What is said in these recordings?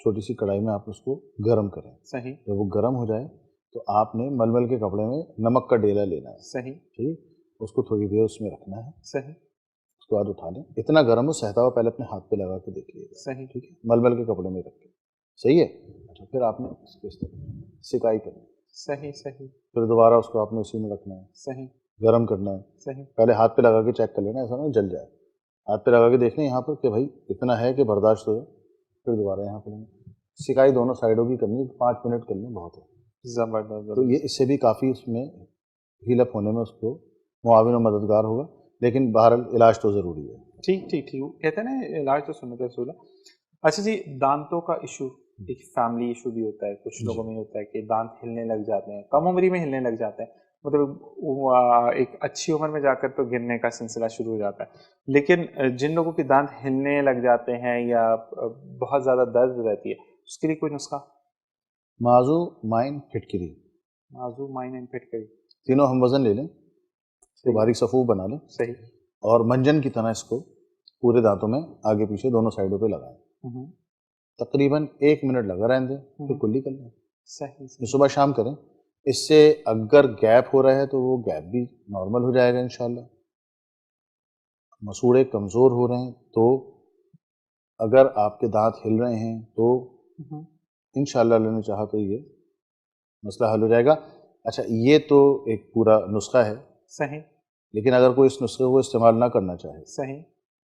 چھوٹی سی کڑھائی میں آپ اس کو گرم کریں. صحیح جب وہ گرم ہو جائے تو آپ نے ململ کے کپڑے میں نمک کا ڈیلا لینا ہے. صحیح ٹھیک, اس کو تھوڑی دیر اس میں رکھنا ہے. صحیح اس کے بعد اٹھا لیں. اتنا گرم ہو سہتا ہوا پہلے اپنے ہاتھ پہ لگا کے دیکھ لیجیے. صحیح ٹھیک ہے, ململ کے کپڑے میں رکھ کے. صحیح ہے. اچھا, پھر آپ نے اس کو اس طرح سکائی کرنی. صحیح صحیح پھر دوبارہ اس کو آپ نے اسی میں رکھنا ہے, صحیح گرم کرنا ہے. صحیح پہلے ہاتھ پہ لگا کے چیک کر لینا, ایسا نہ جل جائے. ہاتھ پہ لگا کے دیکھ لیں یہاں پر کہ بھائی اتنا ہے کہ برداشت ہو جائے. پھر دوبارہ یہاں پہ سکائی دونوں سائڈوں کی کرنی ہے. 5 منٹ کرنی بہت ہے. زبردست تو یہ اس سے بھی کافی اس میں ہیل اپ ہونے میں اس کو معاون و مددگار ہوگا. لیکن بہرحال علاج تو ضروری ہے. ٹھیک ٹھیک ٹھیک, کہتے ہیں نا علاج تو سنت رسول ہے. اچھا جی, دانتوں کا ایشو ایک فیملی ایشو بھی ہوتا ہے. کچھ لوگوں میں ہوتا ہے کہ دانت ہلنے لگ جاتے ہیں, کم عمری میں ہلنے لگ جاتے ہیں, مطلب ایک اچھی عمر میں جا کر تو گرنے کا سلسلہ شروع ہو جاتا ہے. لیکن جن لوگوں کے دانت ہلنے لگ جاتے ہیں یا بہت زیادہ درد رہتی ہے, اس کے لیے کوئی نسخہ؟ معزو, مائن, پھٹکری, معزو, مائن اینڈ پھٹکری, تینوں ہم وزن لے لیں. اس کو باریک صفوف بنا لیں صحیح اور منجن کی طرح اس کو پورے دانتوں میں آگے پیچھے دونوں سائڈوں پہ لگائیں. تقریباً 1 منٹ لگا رہنے دیں, پھر کلی کر لیں. صحیح یہ صبح شام کریں. اس سے اگر گیپ ہو رہا ہے تو وہ گیپ بھی نارمل ہو جائے گا انشاءاللہ. مسوڑے کمزور ہو رہے ہیں تو اگر آپ کے دانت ہل رہے ہیں تو انشاءاللہ اللہ نے چاہا تو یہ مسئلہ حل ہو جائے گا. اچھا, یہ تو ایک پورا نسخہ ہے. صحیح لیکن اگر کوئی اس نسخے کو استعمال نہ کرنا چاہے, صحیح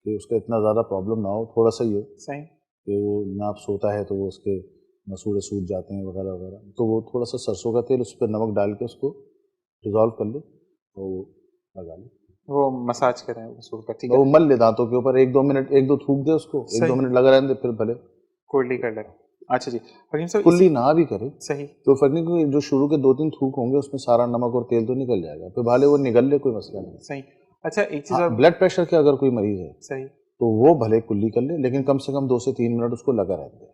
کہ اس کا اتنا زیادہ پرابلم نہ ہو, تھوڑا سا ہی ہو صحیح کہ وہ ناپ سوتا ہے تو وہ اس کے مسوڑے سوٹ جاتے ہیں وغیرہ وغیرہ, تو وہ تھوڑا سا سرسوں کا تیل اس پہ نمک ڈال کے اس کو ڈیزالو کر لے اور وہ لگا لے. وہ مساج کریں مسور کا. ٹھیک وہ ہے, مل لے دانتوں کے اوپر 1-2 منٹ, 1-2 تھوک دے اس کو, 1-2 منٹ لگا رہنے دے, پھر بھلے کولڈلی کر لیں. اچھا جی حکیم صاحب, کلی نہ بھی کرے صحیح تو فرق نہیں, کیونکہ جو شروع کے 2-3 تھوک ہوں گے اس میں سارا نمک اور تیل تو نکل جائے گا. پھر بھالے وہ نگل لے, کوئی مسئلہ نہیں. صحیح. اچھا ایک چیز اور, بلڈ پریشر کے اگر کوئی مریض ہے صحیح, تو وہ بھلے کلی کر لے, لیکن کم سے کم 2 سے 3 منٹ اس کو لگا رہتا ہے.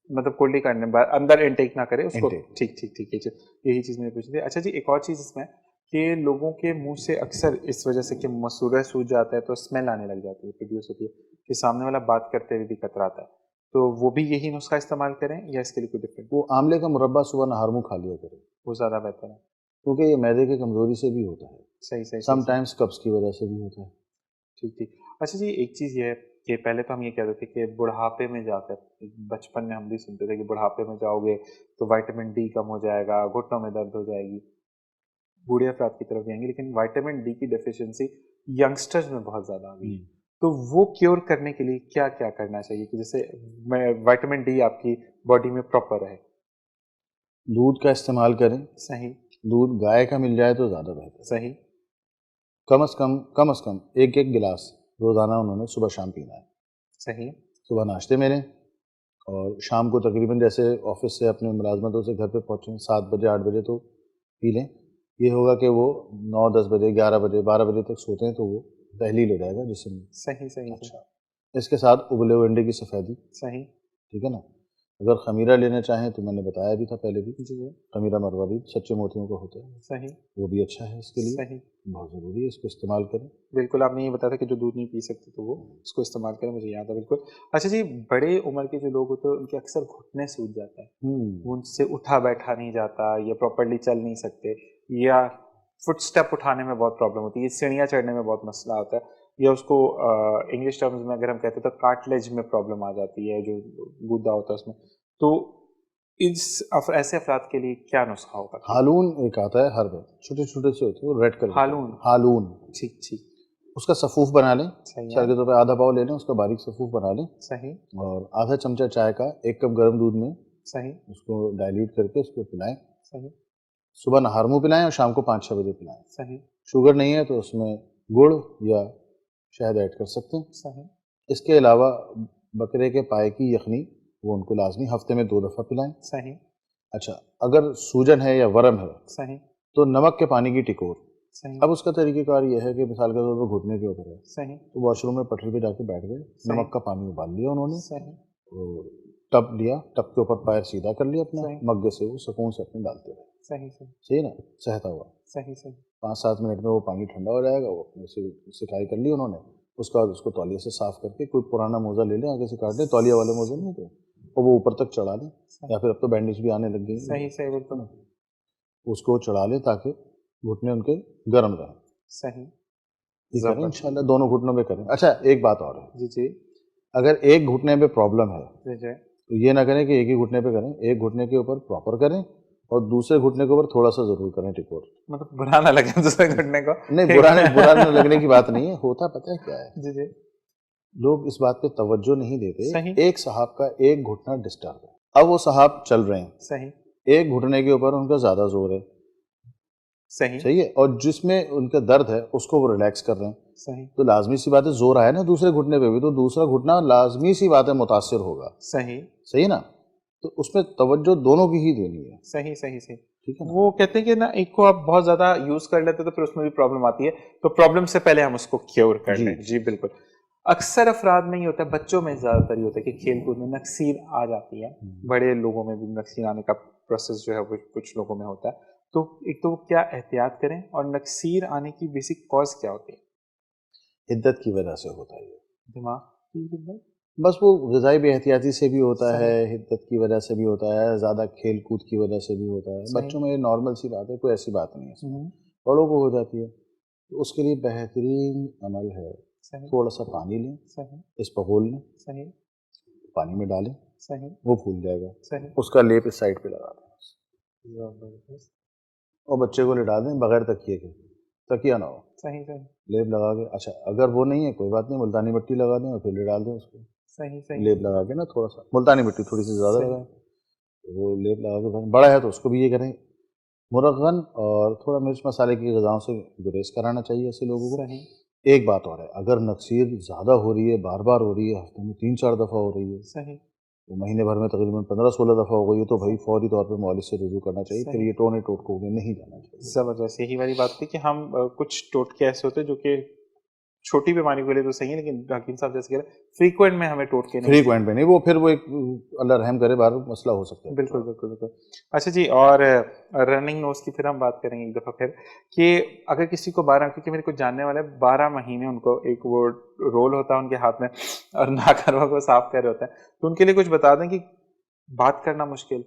مطلب کولڈلی کرنے بعد اندر انٹیک نہ کرے اس کو. Intake. ٹھیک ٹھیک ٹھیک, یہی چیز میں پوچھ رہی تھی. اچھا جی, ایک اور چیز اس میں کہ لوگوں کے منہ سے اکثر اس وجہ سے کہ مسورہ سوج جاتا ہے تو اسمیل آنے لگ جاتی ہے, پروڈیوس ہوتی ہے, کہ سامنے والا بات کرتے ہوئے بھی کتراتا ہے, تو وہ بھی یہی نسخہ استعمال کریں یا اس کے لیے کوئی ڈفرینٹ؟ وہ آملے کا مربع صبح نہار منہ کھا لیا کرے, وہ زیادہ بہتر ہے. کیونکہ یہ معدے کی کمزوری سے بھی ہوتا ہے, صحیح صحیح سم صحیح, ٹائمز قبض کی وجہ سے بھی ہوتا ہے. ٹھیک ٹھیک. اچھا جی, ایک چیز یہ ہے کہ پہلے تو ہم یہ کہتے تھے کہ بڑھاپے میں جا کر, بچپن میں ہم بھی سنتے تھے کہ بڑھاپے میں جاؤ گے تو وائٹامن ڈی کم ہو جائے گا, گھٹنوں میں درد ہو جائے گی, بوڑھے افراد کی طرف جائیں گے. لیکن وائٹامن ڈی کی ڈیفیشنسی ینگسٹرز میں بہت زیادہ آ گئی ہے, تو وہ کیور کرنے کے لیے کیا کیا کرنا چاہیے کہ جیسے وائٹامن ڈی آپ کی باڈی میں پراپر رہے؟ دودھ کا استعمال کریں. صحیح دودھ گائے کا مل جائے تو زیادہ بہتر. صحیح کم از کم 1 گلاس روزانہ انہوں نے صبح شام پینا ہے. صحیح صبح ناشتے میں لیں اور شام کو تقریباً جیسے آفس سے اپنے ملازمتوں سے گھر پہ پہنچیں 7 بجے 8 بجے تو پی لیں. یہ ہوگا کہ وہ 9-10 بجے 11 بجے 12 بجے تک سوتے ہیں تو وہ تحلیل ہو جائے گا جسم میں. صحیح صحیح اچھا, اس کے ساتھ ابلے ہوئے انڈے کی سفیدی, صحیح. ٹھیک ہے نا. اگر خمیرہ لینا چاہیں تو میں نے بتایا بھی تھا پہلے بھی, جی جی خمیرہ مروا بھی سچے موتیوں کا ہوتا ہے, صحیح وہ بھی اچھا ہے اس کے لیے, صحیح. بہت ضروری ہے, اس کو استعمال کریں. بالکل, آپ نے یہ بتایا تھا کہ جو دودھ نہیں پی سکتے تو وہ اس کو استعمال کریں, مجھے یاد ہے بالکل. اچھا جی, بڑے عمر کے جو لوگ ہوتے ہیں ان کے اکثر گھٹنے سوج جاتا ہے, ان سے اٹھا بیٹھا نہیں جاتا, یا پراپرلی چل نہیں سکتے, یا فٹ سٹیپ اٹھانے میں بہت پرابلم ہوتی ہے, سیڑھیاں چڑھنے میں بہت مسئلہ ہوتا ہے, یا اس کو انگلش ٹرمز میں اگر ہم کہتے ہیں تو کارٹلیج میں پرابلم آ جاتی ہے, جو گودا ہوتا ہے اس میں. تو ایسے افراد کے لیے کیا نسخہ ہوگا؟ ہالون ایک آتا ہے ہر وقت, چھوٹے چھوٹے سے ہوتے ہیں, وہ ریڈ کلر. ہالون, ٹھیک ٹھیک. اس کا صفوف بنا لیں. صحیح چائے کے طور پہ آدھا پاؤ لے لیں, اس کا باریک صفوف بنا لیں. صحیح اور آدھا چمچہ چائے کا 1 کپ گرم دودھ میں صحیح اس کو ڈائلیوٹ کر کے اس کو پلائیں. صحیح صبح نہار منہ پلائیں اور شام کو 5-6 بجے پلائیں. صحیح شوگر نہیں ہے تو اس میں گڑ یا شہد ایڈ کر سکتے ہیں. صحیح اس کے علاوہ بکرے کے پائے کی یخنی وہ ان کو لازمی ہفتے میں 2 دفعہ پلائیں. صحیح اچھا, اگر سوجن ہے یا ورم ہے صحیح تو نمک کے پانی کی ٹکور. صحیح اب اس کا طریقہ کار یہ ہے کہ مثال کے طور پر گھٹنے کے اوپر ہے صحیح تو واش روم میں پٹری پہ جا کے بیٹھ گئے, نمک کا پانی ابال لیا انہوں نے, صحیح ٹب لیا, ٹب کے اوپر پیر سیدھا کر لیا اپنا, صحیح مگے سے وہ سکون سے اپنے ڈالتے رہے. صحیح صحیح صحیح نا, سہتا ہوا. صحیح صحیح 5-7 منٹ میں وہ پانی ٹھنڈا ہو جائے گا. وہ اپنے سے سکائی کر لی انہوں نے, اس کے بعد اس کو تولیے سے صاف کر کے کوئی پرانا موزہ لے لیں, آگے سے کاٹ لیں, تولیہ والے موزے نہیں ہوتے, اور وہ اوپر تک چڑھا لیں, یا پھر اب تو بینڈیج بھی آنے لگ گئی, صحیح صحیح بالکل اس کو چڑھا لیں تاکہ گھٹنے ان کے گرم رہیں. صحیح یہ کریں انشاءاللہ, دونوں گھٹنوں پہ کریں. اچھا ایک بات اور ہے, جی جی اگر ایک گھٹنے پہ پرابلم ہے جی جی تو یہ نہ کریں کہ ایک ہی گھٹنے پہ کریں, ایک گھٹنے کے اوپر پراپر کریں اور دوسرے گھٹنے کے اوپر تھوڑا سا ضرور کریں ٹکور. مطلب برا نہ لگے دوسرے گھٹنے کو. نہیں برا نہ لگنے کی بات نہیں ہے, ہوتا پتہ ہے کیا ہے, جی جی لوگ اس بات پہ توجہ نہیں دیتے. صحیح ایک صاحب کا ایک گھٹنا ڈسٹرب ہے, اب وہ صاحب چل رہے ہیں, صحیح ایک گھٹنے کے اوپر ان کا زیادہ زور ہے, صحیح صحیح ہے, اور جس میں ان کا درد ہے اس کو وہ ریلیکس کر رہے ہیں, صحیح تو لازمی سی بات ہے زور آیا نا دوسرے گھٹنے پہ بھی, تو دوسرا گھٹنا لازمی سی بات ہے متاثر ہوگا. صحیح صحیح نا, تو اس میں توجہ دونوں کی ہی دینی ہے. صحیح صحیح صحیح. ٹھیک ہے نا, وہ کہتے ہیں کہ نا ایک کو آپ بہت زیادہ یوز کر لیتے تو پھر اس میں بھی پرابلم آتی ہے, تو پرابلم سے پہلے ہم اس کو کیور کر لیں. جی بالکل. اکثر افراد میں یہ ہوتا ہے, بچوں میں زیادہ تر یہ ہوتا ہے کہ کھیل کود میں نکسیر آ جاتی ہے, بڑے لوگوں میں بھی نکسیر آنے کا پروسیس جو ہے وہ کچھ لوگوں میں ہوتا ہے. تو ایک تو کیا احتیاط کریں, اور نکسیر آنے کی بیسک کاز کیا ہوتی ہے؟ حدت کی وجہ سے ہوتا ہے یہ, دماغ کی خدمت؟ بس وہ غذائی بے احتیاطی سے بھی ہوتا ہے, حدت کی وجہ سے بھی ہوتا ہے, زیادہ کھیل کود کی وجہ سے بھی ہوتا ہے. بچوں میں یہ نارمل سی بات ہے, کوئی ایسی بات نہیں ہے. بڑوں کو ہو جاتی ہے, تو اس کے لیے بہترین عمل ہے تھوڑا سا پانی لیں, اس پہ گھول لیں, صحیح پانی میں ڈالیں, صحیح وہ پھول جائے گا, صحیح اس کا لیپ اس سائڈ پہ لگا دیں اور بچے کو لٹا دیں بغیر تکیے کے, تکیہ نہ ہو, صحیح صحیح لیپ لگا کے. اچھا اگر وہ نہیں ہے کوئی بات نہیں, ملتانی مٹی لگا دیں اور پھر لے ڈال دیں اس کو, صحیح صحیح لیپ لگا کے نا تھوڑا سا ملتانی مٹی تھوڑی سی زیادہ لگائیں, وہ لیپ لگا کے. بڑا ہے تو اس کو بھی یہ کریں, مرغن اور تھوڑا مرچ مسالے کی غذاؤں سے گریز کرانا چاہیے ایسے لوگوں کو. صحیح ایک بات اور ہے, اگر نکسیر زیادہ ہو رہی ہے, بار بار ہو رہی ہے, ہفتے میں 3-4 دفعہ ہو رہی ہے, صحیح وہ مہینے بھر میں تقریباً 15-16 دفعہ ہو گئی ہے, تو بھائی فوری طور پہ معالج سے رجوع کرنا چاہیے. پھر یہ ٹونے ٹوٹکوں میں نہیں جانا چاہیے. زبردست. یہی والی بات تھی کہ ہم کچھ ٹوٹکے ایسے ہوتے ہیں جو کہ چھوٹی بیماری کے لیے تو صحیح ہے, لیکن حکیم صاحب جیسے کہہ رہے ہیں فریکوینٹ میں ہمیں ٹوٹکے نہیں, فریکوینٹ پہ نہیں, وہ پھر وہ ایک اللہ رحم کرے بار مسئلہ ہو سکتا ہے. بالکل بالکل بالکل. اچھا جی, اور رننگ نوز کی پھر ہم بات کریں گے ایک دفعہ پھر, کہ اگر کسی کو 12, کیونکہ میرے کچھ جاننے والے 12 مہینے ان کو ایک وہ رول ہوتا ہے ان کے ہاتھ میں اور ناخنوں کو صاف کر رہے ہوتے ہیں, تو ان کے لیے کچھ بتا دیں کہ بات کرنا مشکل,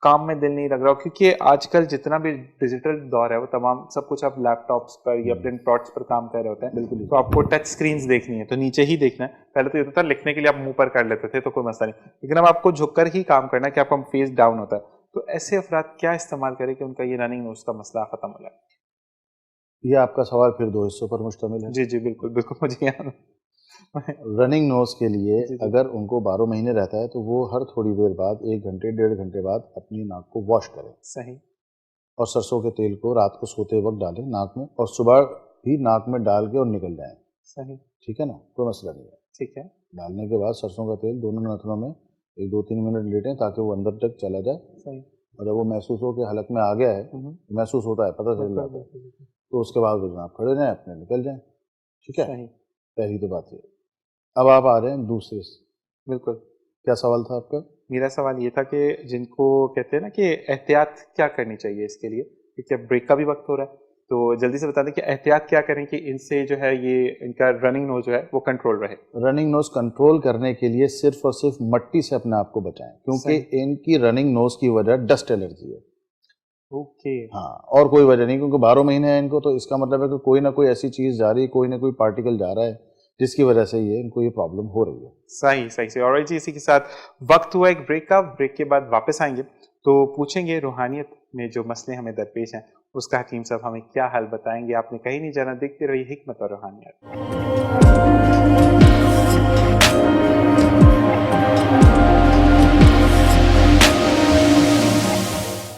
کام میں دل نہیں لگ رہا, کیونکہ آج کل جتنا بھی ڈیجیٹل دور ہے وہ تمام سب کچھ آپ لیپ ٹاپس پر یا پرنٹ پراٹس پر کام کر رہے ہوتے ہیں, تو آپ کو ٹچ اسکرینز دیکھنی ہے تو نیچے ہی دیکھنا ہے. پہلے تو یہ ہوتا تھا لکھنے کے لیے آپ منہ پر کر لیتے تھے تو کوئی مسئلہ نہیں, لیکن اب آپ کو جھک کر ہی کام کرنا ہے کہ آپ کا فیس ڈاؤن ہوتا ہے. تو ایسے افراد کیا استعمال کریں کہ ان کا یہ رننگ نوز کا مسئلہ ختم ہو جائے؟ یہ آپ کا سوال پھر 2 حصوں پر مشتمل ہے. جی جی بالکل بالکل, مجھے یاد ہے. رننگ نوز کے لیے جی جی. اگر ان کو 12 مہینے رہتا ہے تو وہ ہر تھوڑی دیر بعد 1 گھنٹے 1.5 گھنٹے بعد اپنی ناک کو واش کریں, صحیح, اور سرسوں کے تیل کو رات کو سوتے وقت ڈالیں ناک میں, اور صبح بھی ناک میں ڈال کے اور نکل جائیں. صحیح, ٹھیک ہے نا, کوئی مسئلہ نہیں ہے. ٹھیک ہے, ڈالنے کے بعد سرسوں کا تیل دونوں نتنوں میں 1-2-3 منٹ لیٹیں تاکہ وہ اندر تک چلا جائے, صحیح, اور جب وہ محسوس ہو کہ حلق میں آ گیا ہے, محسوس ہوتا ہے, پتہ چل جاتا ہے, تو اس کے بعد وہ جناب کھڑے رہیں, اپنے نکل جائیں. ٹھیک ہے, صحیح, پہلی تو بات یہ. اب آپ آ رہے ہیں دوسرے سے. بالکل. کیا سوال تھا آپ کا؟ میرا سوال یہ تھا کہ جن کو کہتے ہیں نا کہ احتیاط کیا کرنی چاہیے اس کے لیے, کیونکہ بریک کا بھی وقت ہو رہا ہے, تو جلدی سے بتا دیں کہ احتیاط کیا کریں کہ ان سے جو ہے یہ ان کا رننگ نوز جو ہے وہ کنٹرول رہے. رننگ نوز کنٹرول کرنے کے لیے صرف اور صرف مٹی سے اپنے آپ کو بچائیں, کیونکہ ان کی رننگ نوز کی وجہ ڈسٹ الرجی ہے. اوکے, ہاں, اور کوئی وجہ نہیں, کیونکہ 12 مہینے ہیں ان کو, تو اس کا مطلب ہے کہ کوئی نہ کوئی ایسی چیز جا رہی ہے, کوئی نہ کوئی پارٹیکل جا رہا ہے جس کی وجہ سے یہ ان کو یہ پرابلم ہو رہی ہے. صحیح صحیح سے. اور جی اسی کے ساتھ وقت ہوا ایک بریک کا, بریک کے بعد واپس آئیں گے تو پوچھیں گے روحانیت میں جو مسئلے ہمیں درپیش ہیں اس کا حکیم صاحب ہمیں کیا حل بتائیں گے. آپ نے کہیں نہیں جانا, دیکھتے رہیے حکمت اور روحانیت.